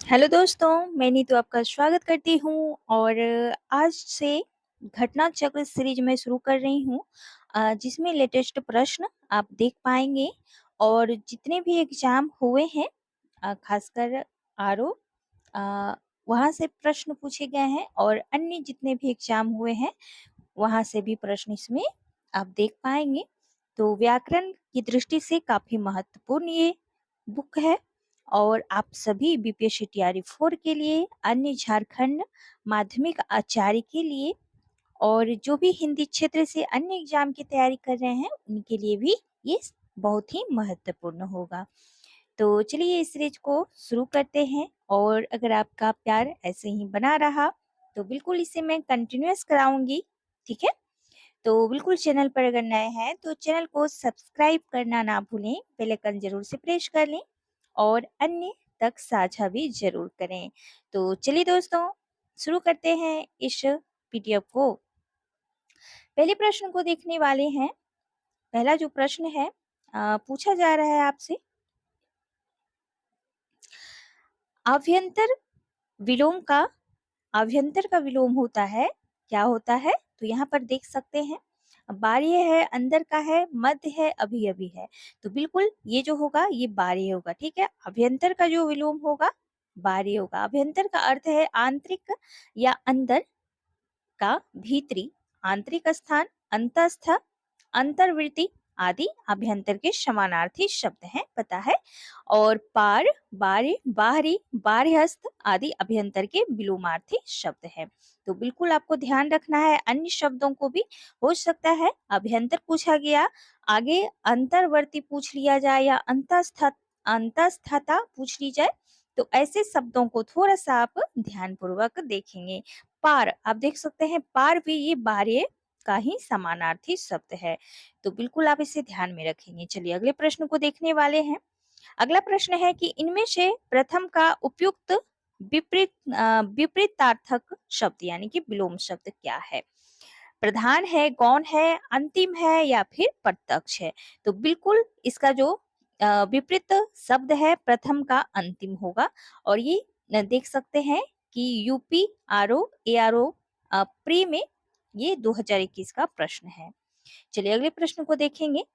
Hello दोस्तों, मैं नीतू आपका स्वागत करती हूँ और आज से घटना चक्र सीरीज में शुरू कर रही हूँ जिसमें लेटेस्ट प्रश्न आप देख पाएंगे और जितने भी एग्जाम हुए हैं खासकर आरओ वहाँ से प्रश्न पूछे गए हैं और अन्य जितने भी एग्जाम हुए हैं वहाँ से भी प्रश्न इसमें आप देख पाएंगे। तो व्याकरण की दृष्टि से काफी महत्वपूर्ण ये बुक है और आप सभी बीपीएससी तैयारी 4 के लिए, अन्य झारखंड माध्यमिक आचार्य के लिए और जो भी हिंदी क्षेत्र से अन्य एग्जाम की तैयारी कर रहे हैं उनके लिए भी ये बहुत ही महत्वपूर्ण होगा। तो चलिए इस सीरीज को शुरू करते हैं और अगर आपका प्यार ऐसे ही बना रहा तो बिल्कुल इसे मैं कंटिन्यूअस कराऊंगी। ठीक है, तो बिल्कुल चैनल पर अगर नए हैं तो चैनल को सब्सक्राइब करना ना भूलें, बेल आइकन जरूर से प्रेस कर लें और अन्य तक साझा भी जरूर करें। तो चलिए दोस्तों शुरू करते हैं इस पीडीएफ को। पहले प्रश्न को देखने वाले हैं। पहला जो प्रश्न है पूछा जा रहा है आपसे, अभ्यंतर का विलोम होता है, क्या होता है? तो यहाँ पर देख सकते हैं बाह्य है, अंदर का है, मध्य है, अभी अभी है। तो बिल्कुल ये जो होगा ये बाह्य होगा। ठीक है, अभ्यंतर का जो विलोम होगा बाह्य होगा। अभ्यंतर का अर्थ है आंतरिक या अंदर का, भीतरी, आंतरिक स्थान, अंतस्थ, अंतर्वृत्ति आदि अभ्यंतर के समानार्थी शब्द हैं, पता है। और पार, बारे, बाहरी, बाह्यस्थ आदि अभ्यंतर के विलोमार्थी शब्द हैं। तो बिल्कुल आपको ध्यान रखना है, अन्य शब्दों को भी हो सकता है अभ्यंतर पूछा गया, आगे अंतर्वर्ती पूछ लिया जाए या अंतस्थता पूछ ली जाए। तो ऐसे शब्दों को थोड़ा सा आप ध्यान पूर्वक देखेंगे। पार, आप देख सकते हैं पार भी ये बाह्य का ही समानार्थी शब्द है। तो बिल्कुल आप इसे ध्यान में रखेंगे। चलिए अगले प्रश्न को देखने वाले हैं। अगला प्रश्न है कि इनमें से प्रथम का उपयुक्त विपरीतार्थक शब्द यानी कि विलोम शब्द क्या है? प्रधान है, गौण है, अंतिम है या फिर प्रत्यक्ष है? तो बिल्कुल इसका जो विपरीत शब्द है प्रथम का अंतिम होगा और ये देख सकते हैं कि यूपी आरओ एआरओ प्री में ये 2021 का प्रश्न है। चलिए अगले प्रश्न को देखेंगे।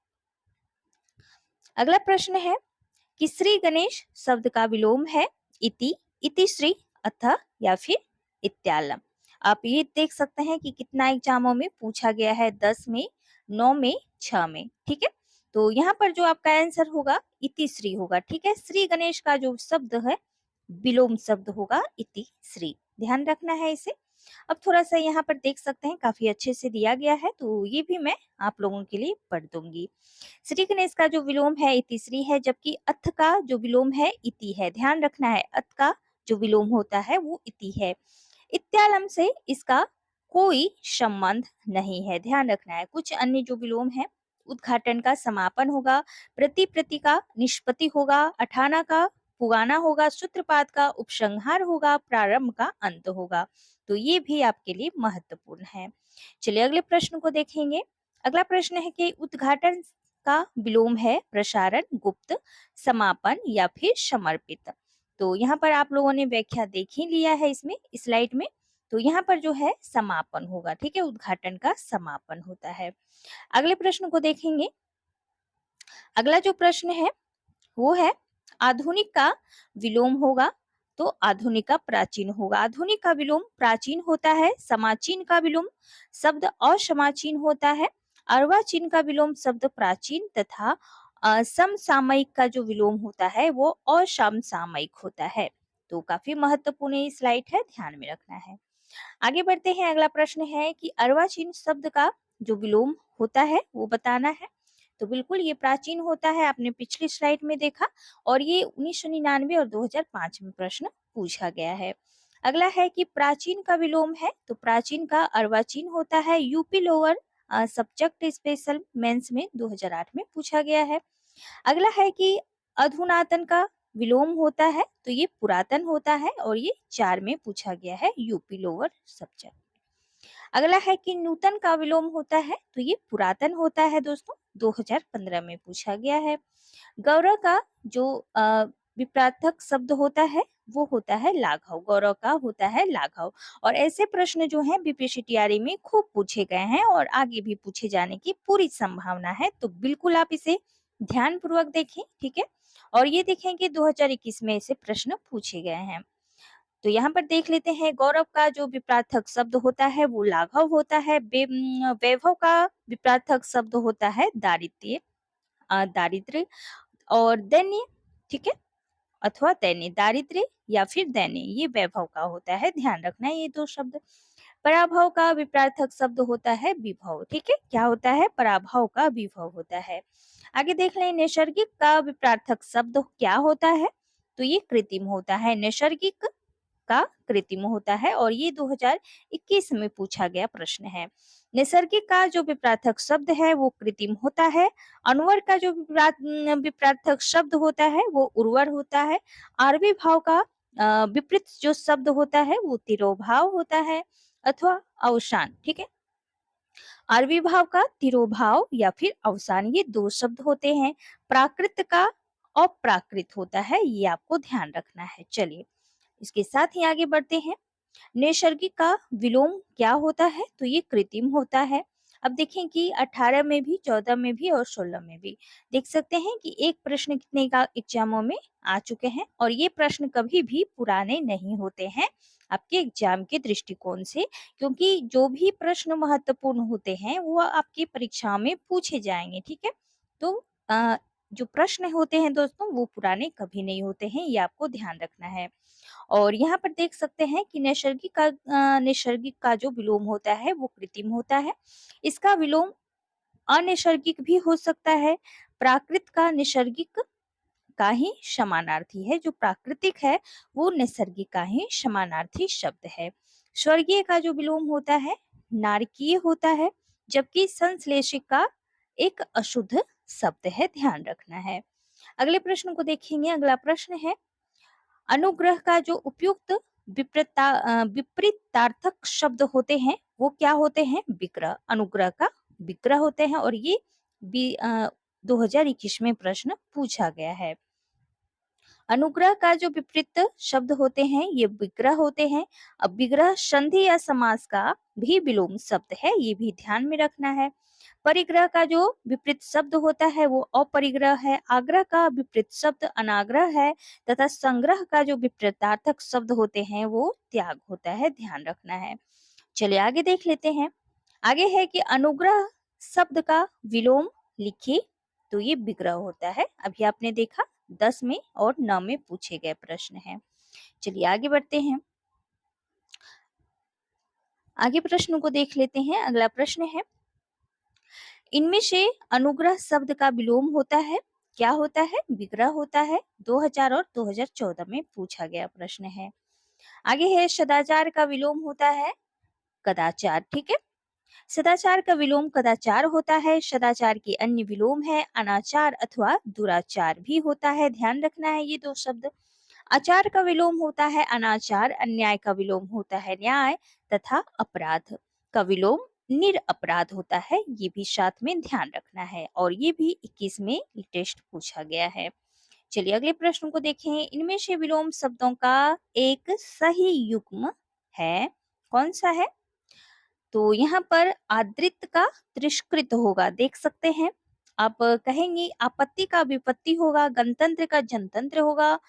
अगला प्रश्न है कि श्री गणेश शब्द का विलोम है इति, इतिश्री, अथ या फिर इत्यालम। आप ये देख सकते हैं कि कितना एग्जामों में पूछा गया है, 10 में, 9 में, 6 में। ठीक है, तो यहाँ पर जो आपका आंसर होगा इतिश्री होगा। ठीक है, श्री गणेश का जो शब्द है विलोम शब्द होगा इतिश्री, ध्यान रखना है इसे। अब थोड़ा सा यहाँ पर देख सकते हैं काफी अच्छे से दिया गया है, तो ये भी मैं आप लोगों के लिए पढ़ दूंगी। श्री गणेश का जो विलोम है इतिश्री है, जबकि अथ का जो विलोम है इति है। ध्यान रखना है, अथ का जो विलोम होता है वो इति है। इत्यालम से इसका कोई संबंध नहीं है, ध्यान रखना है। कुछ अन्य जो विलोम है, उद्घाटन का समापन होगा, प्रति का निष्पत्ति होगा, अठाना का पुगाना होगा, सूत्रपात का उपसंहार होगा, प्रारंभ का अंत होगा। तो ये भी आपके लिए महत्वपूर्ण है। चलिए अगले प्रश्न को देखेंगे। अगला प्रश्न है कि उद्घाटन का विलोम है प्रसारण, गुप्त, समापन या फिर समर्पित। तो यहाँ पर आप लोगों ने व्याख्या देख ही लिया है इसमें स्लाइड में। तो यहाँ पर जो है समापन होगा। ठीक है, उद्घाटन का समापन होता है। अगले प्रश्न को देखेंगे। अगला जो प्रश्न है वो है आधुनिक का विलोम होगा, तो आधुनिक का प्राचीन होगा। आधुनिक का विलोम प्राचीन होता है, समाचीन का विलोम शब्द असमाचीन होता है, अर्वाचीन का विलोम शब्द प्राचीन तथा समसामयिक का जो विलोम होता है वो असमसामयिक होता है। तो काफी महत्वपूर्ण ये स्लाइड है, ध्यान में रखना है। आगे बढ़ते हैं। अगला प्रश्न है कि अर्वाचीन शब्द का जो विलोम होता है वो बताना है। तो बिल्कुल ये प्राचीन होता है, आपने पिछली स्लाइड में देखा और ये 1999 और 2005 में प्रश्न पूछा गया है। अगला है कि प्राचीन का विलोम है, तो प्राचीन का अर्वाचीन होता है। UP lower subject special mains में 2008 में पूछा गया है। अगला है कि अधुनातन का विलोम होता है, तो ये पुरातन होता है और ये 4 में पूछा गया है यूपी लोअर सब्जेक्ट। अगला है कि नूतन का विलोम होता है, तो ये पुरातन होता है दोस्तों, 2015 में पूछा गया है। गौरव का जो विपरार्थक शब्द होता है वो होता है लाघव। गौरव का होता है लाघव। और ऐसे प्रश्न जो हैं बीपीएससी में खूब पूछे गए हैं और आगे भी पूछे जाने की पूरी संभावना है, तो बिल्कुल आप इसे ध्यान पूर्वक देखें, ठीक है। और ये देखें कि 2021 में ऐसे प्रश्न पूछे गए हैं। तो यहाँ पर देख लेते हैं, गौरव का जो विपरार्थक शब्द होता है वो लाघव होता है। वैभव का विपरार्थक शब्द होता है दारिद्र्य, दारिद्र्य। और दैन्य, ठीक है, अथवा दैन्य, दारिद्र्य या फिर दैन्य, ये वैभव का होता है, ध्यान रखना है ये दो शब्द। पराभव का विपरार्थक शब्द होता है विभव, ठीक है। क्या होता है? पराभव का विभव होता है। आगे देख लें, नैसर्गिक का विपरार्थक शब्द क्या होता है? तो ये कृत्रिम होता है। नैसर्गिक का कृत्रिम होता है और ये 2021 में पूछा गया प्रश्न है। नैसर्गिक का जो विपरार्थक शब्द है वो कृत्रिम होता है। अनुवर का जो विपरार्थक शब्द होता है वो उर्वर होता है। आरवी भाव का विपरीत जो शब्द होता है वो तिरोभाव होता है अथवा अवसान, ठीक है। आविर्भाव का तिरोभाव या फिर अवसान, ये दो शब्द होते हैं। प्राकृत का अप्राकृत होता है, ये आपको ध्यान रखना है। चलिए इसके साथ ही आगे बढ़ते हैं। नैसर्गिक का विलोम क्या होता है? तो ये कृत्रिम होता है। अब देखें कि 18 में भी, 14 में भी और 16 में भी देख सकते हैं कि एक प्रश्न कितने का एग्जामों में आ चुके हैं और ये प्रश्न कभी भी पुराने नहीं होते हैं आपके एग्जाम के दृष्टिकोण से, क्योंकि जो भी प्रश्न महत्वपूर्ण होते हैं वो आपकी परीक्षा में पूछे जाएंगे, ठीक है। तो जो प्रश्न होते हैं दोस्तों वो पुराने कभी नहीं होते हैं, ये आपको ध्यान रखना है। और यहाँ पर देख सकते हैं कि नैसर्गिक का जो विलोम होता है वो कृत्रिम होता है। इसका विलोम अनैसर्गिक भी हो सकता है। प्राकृत का नैसर्गिक का ही समानार्थी है। जो प्राकृतिक है वो नैसर्गिक का ही समानार्थी शब्द है। स्वर्गीय का जो विलोम होता है नारकीय होता है, जबकि संश्लेषित का एक अशुद्ध शब्द है, ध्यान रखना है। अगले प्रश्न को देखेंगे। अगला प्रश्न है, अनुग्रह का जो उपयुक्त विपरीतार्थक शब्द होते हैं वो क्या होते हैं? विग्रह। अनुग्रह का विग्रह होते हैं और ये 2021 में प्रश्न पूछा गया है। अनुग्रह का जो विपरीत शब्द होते हैं ये विग्रह होते हैं। अब विग्रह संधि या समास का भी विलोम शब्द है, ये भी ध्यान में रखना है। परिग्रह का जो विपरीत शब्द होता है वो अपरिग्रह है। आग्रह का विपरीत शब्द अनाग्रह है तथा संग्रह का जो विपरीतार्थक शब्द होते हैं वो त्याग होता है, ध्यान रखना है। चलिए आगे देख लेते हैं। आगे है कि अनुग्रह शब्द का विलोम लिखिए, तो ये विग्रह होता है। अभी आपने देखा 10 में और 9 में पूछे गए प्रश्न है। चलिए आगे बढ़ते हैं। आगे प्रश्न को देख लेते हैं। अगला प्रश्न है, इनमें से अनुग्रह शब्द का विलोम होता है, क्या होता है? विग्रह होता है। 2000 और 2014 में पूछा गया प्रश्न है। आगे है, सदाचार का विलोम होता है कदाचार, ठीक है। सदाचार का विलोम कदाचार होता है। सदाचार के अन्य विलोम है अनाचार अथवा दुराचार भी होता है, ध्यान रखना है ये दो शब्द। आचार का विलोम होता है अनाचार। अन्याय का विलोम होता है न्याय तथा अपराध का विलोम निरअपराध होता है, ये भी साथ में ध्यान रखना है और ये भी 21 में टेस्ट पूछा गया है। चलिए अगले प्रश्न को देखें। इनमें से विलोम शब्दों का एक सही युग्म है, कौन सा है? तो यहाँ पर आदृत का तिरस्कृत होगा, देख सकते हैं। आप कहेंगे आपत्ति का विपत्ति होगा, गणतंत्र का जनतंत्र होगा,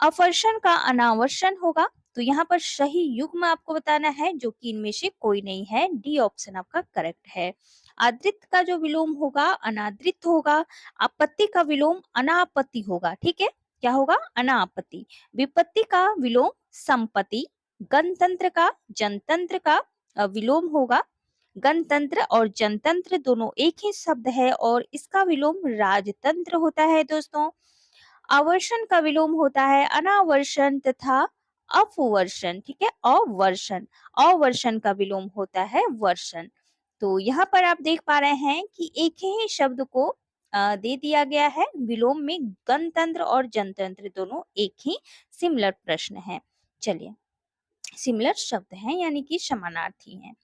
अवर्षण का अनावर्षण होगा। तो यहाँ पर सही युग्म आपको बताना है जो कि इनमें से कोई नहीं है, डी ऑप्शन आपका करेक्ट है। आदृत का जो विलोम होगा अनादृत होगा। आपत्ति का विलोम अनापत्ति होगा, ठीक है। क्या होगा? अनापत्ति। विपत्ति का विलोम संपत्ति। गणतंत्र का जनतंत्र का विलोम होगा। गणतंत्र और जनतंत्र दोनों एक ही शब्द है और इसका विलोम राजतंत्र होता है दोस्तों। आवर्षण का विलोम होता है अनावर्षण तथा अपवर्षण, ठीक है। अवर्षण, अवर्षण का विलोम होता है वर्षण। तो यहाँ पर आप देख पा रहे हैं कि एक ही शब्द को दे दिया गया है विलोम में। गणतंत्र और जनतंत्र दोनों एक ही सिमिलर प्रश्न है। चलिए, सिमिलर शब्द हैं यानी कि समानार्थी हैं।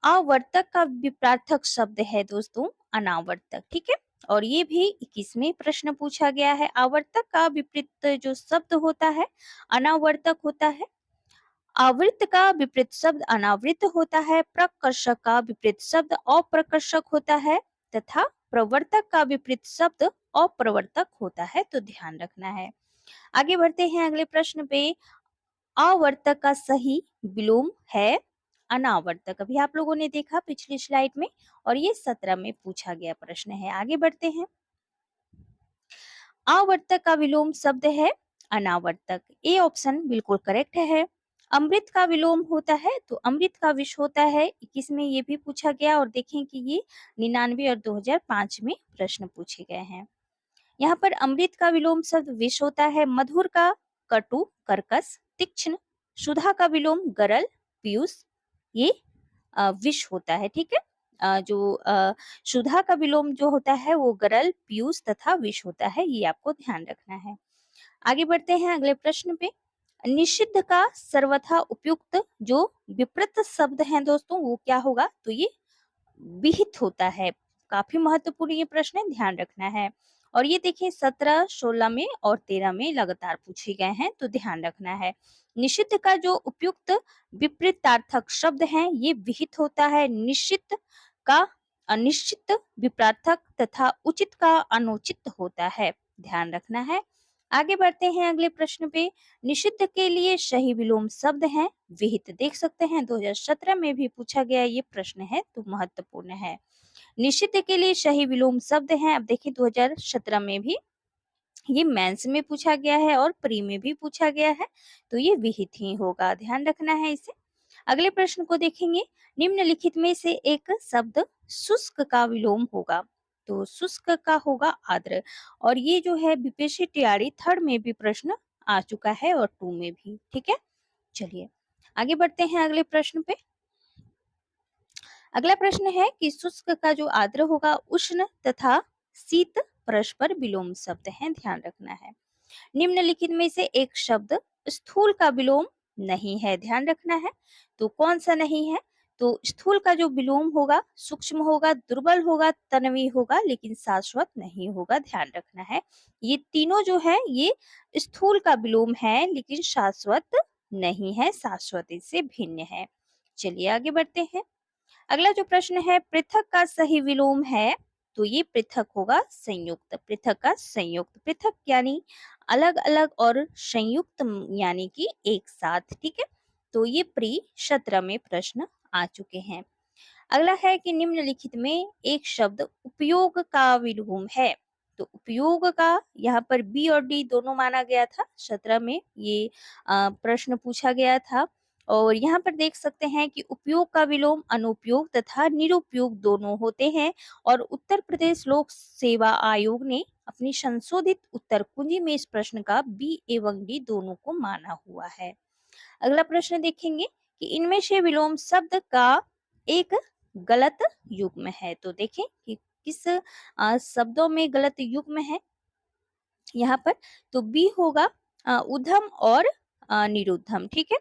आवर्तक का विपरार्थक शब्द है दोस्तों अनावर्तक, ठीक है। और ये भी 21वें प्रश्न पूछा गया है। आवर्तक का विपरीत जो शब्द होता है अनावर्तक होता है। आवृत्त का विपरीत शब्द अनावृत होता है। प्रकर्षक का विपरीत शब्द अप्रकर्षक होता है तथा प्रवर्तक का विपरीत शब्द अप्रवर्तक होता है। तो ध्यान रखना है। आगे बढ़ते हैं अगले प्रश्न पे। आवर्तक का सही विलोम है अनावर्तक। अभी आप लोगों ने देखा पिछली स्लाइड में और ये 17 में पूछा गया प्रश्न है। आगे बढ़ते हैं। आवर्तक का विलोम शब्द है अनावर्तक। ए ऑप्शन बिल्कुल करेक्ट है। अमृत का विलोम होता है तो अमृत का विष होता है। 21 में ये भी पूछा गया और देखें कि ये 99 और 2005 में प्रश्न पूछे गए हैं। यहाँ पर अमृत का विलोम शब्द विष होता है। मधुर का कटु, कर्कश, तीक्ष्ण। सुधा का विलोम गरल, पीयूष, ये विष होता है। ठीक है। सुधा का विलोम जो होता है वो गरल, पीयूष तथा विष होता है। ये आपको ध्यान रखना है। आगे बढ़ते हैं अगले प्रश्न पे। निषिद्ध का सर्वथा उपयुक्त जो विपरीत शब्द है दोस्तों वो क्या होगा? तो ये विहित होता है। काफी महत्वपूर्ण ये प्रश्न है, ध्यान रखना है। और ये देखिए 17, 16 में और 13 में लगातार पूछे गए हैं तो ध्यान रखना है। निषिद्ध का जो उपयुक्त विपरीतार्थक शब्द है ये विहित होता है। निश्चित का अनिश्चित विपरीतार्थक तथा उचित का अनुचित होता है। ध्यान रखना है। आगे बढ़ते हैं अगले प्रश्न पे। निषिद्ध के लिए सही विलोम शब्द है विहित। देख सकते हैं 2017 में भी पूछा गया ये प्रश्न है तो महत्वपूर्ण है। निषिद्ध के लिए सही विलोम शब्द है। अब देखिए 2017 में भी ये मेंस में पूछा गया है और प्री में भी पूछा गया है तो ये विहित ही होगा। ध्यान रखना है इसे। अगले प्रश्न को देखेंगे। निम्नलिखित में से एक शब्द शुष्क का विलोम होगा तो शुष्क का होगा आर्द्र। और ये जो है बीपीएससी टीआरई थर्ड में भी प्रश्न आ चुका है और 2 में भी। ठीक है। चलिए आगे बढ़ते हैं अगले प्रश्न पे। अगला प्रश्न है कि शुष्क का जो आर्द्र होगा उष्ण तथा शीत परस्पर विलोम शब्द है। ध्यान रखना है। निम्नलिखित में से एक शब्द स्थूल का विलोम नहीं है। ध्यान रखना है। तो कौन सा नहीं है? तो स्थूल का जो विलोम होगा सूक्ष्म होगा, दुर्बल होगा, तन्वी होगा लेकिन शाश्वत नहीं होगा। ध्यान रखना है। ये तीनों जो है ये स्थूल का विलोम है लेकिन शाश्वत नहीं है, शाश्वत इससे भिन्न है। चलिए आगे बढ़ते हैं। अगला जो प्रश्न है पृथक का सही विलोम है तो ये पृथक होगा संयुक्त। पृथक का संयुक्त, पृथक यानी अलग अलग और संयुक्त यानी कि एक साथ। ठीक है। तो ये प्री 17 में प्रश्न आ चुके हैं। अगला है कि निम्नलिखित में एक शब्द उपयोग का विलोम है तो उपयोग का यहाँ पर बी और डी दोनों माना गया था। 17 में ये प्रश्न पूछा गया था और यहाँ पर देख सकते हैं कि उपयोग का विलोम अनुपयोग तथा निरुपयोग दोनों होते हैं और उत्तर प्रदेश लोक सेवा आयोग ने अपनी संशोधित उत्तर कुंजी में इस प्रश्न का बी एवं डी दोनों को माना हुआ है। अगला प्रश्न देखेंगे कि इनमें से विलोम शब्द का एक गलत युग्म है तो देखें कि किस शब्दों में गलत युग्म है यहाँ पर। तो बी होगा उधम और निरुद्धम। ठीक है।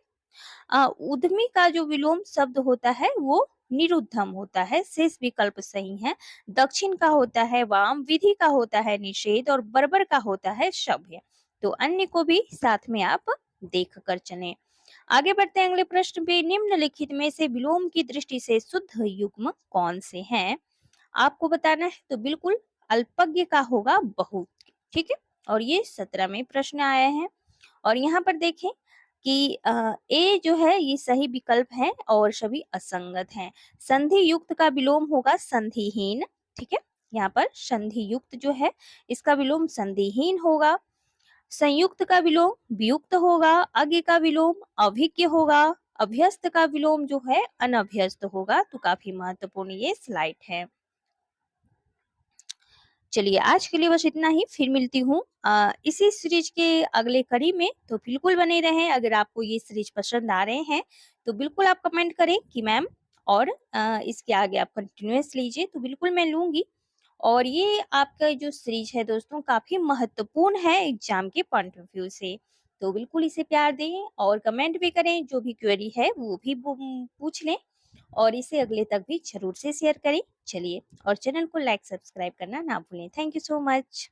उद्यमी का जो विलोम शब्द होता है वो निरुद्धम होता है। शेष विकल्प सही है। दक्षिण का होता है वाम, विधि का होता है निषेध और बर्बर का होता है सभ्य। तो अन्य को भी साथ में आप देख कर चलें। आगे बढ़ते हैं अगले प्रश्न पे। निम्नलिखित में से विलोम की दृष्टि से शुद्ध युग्म कौन से हैं? आपको बताना है तो बिल्कुल अल्पज्ञ का होगा बहुत। ठीक है। और ये 17 में प्रश्न आया है और यहाँ पर देखें कि ए जो है ये सही विकल्प है और सभी असंगत हैं। संधि युक्त का विलोम होगा संधिहीन। ठीक है। यहाँ पर संधि युक्त जो है इसका विलोम संधिहीन होगा। संयुक्त का विलोम वियुक्त होगा। अज्ञ का विलोम अभिज्ञ होगा। अभ्यस्त का विलोम जो है अनभ्यस्त होगा। तो काफी महत्वपूर्ण ये स्लाइड है। चलिए आज के लिए बस इतना ही। फिर मिलती हूँ इसी सीरीज के अगले कड़ी में तो बिल्कुल बने रहें। अगर आपको ये सीरीज पसंद आ रहे हैं तो बिल्कुल आप कमेंट करें कि मैम और इसके आगे आप कंटिन्यूअस लीजिए तो बिल्कुल मैं लूंगी। और ये आपका जो सीरीज है दोस्तों काफी महत्वपूर्ण है एग्जाम के पॉइंट ऑफ व्यू से। तो बिल्कुल इसे प्यार दें और कमेंट भी करें। जो भी क्वेरी है वो भी पूछ लें और इसे अगले तक भी ज़रूर से शेयर करें। चलिए और चैनल को लाइक सब्सक्राइब करना ना भूलें। Thank you so much.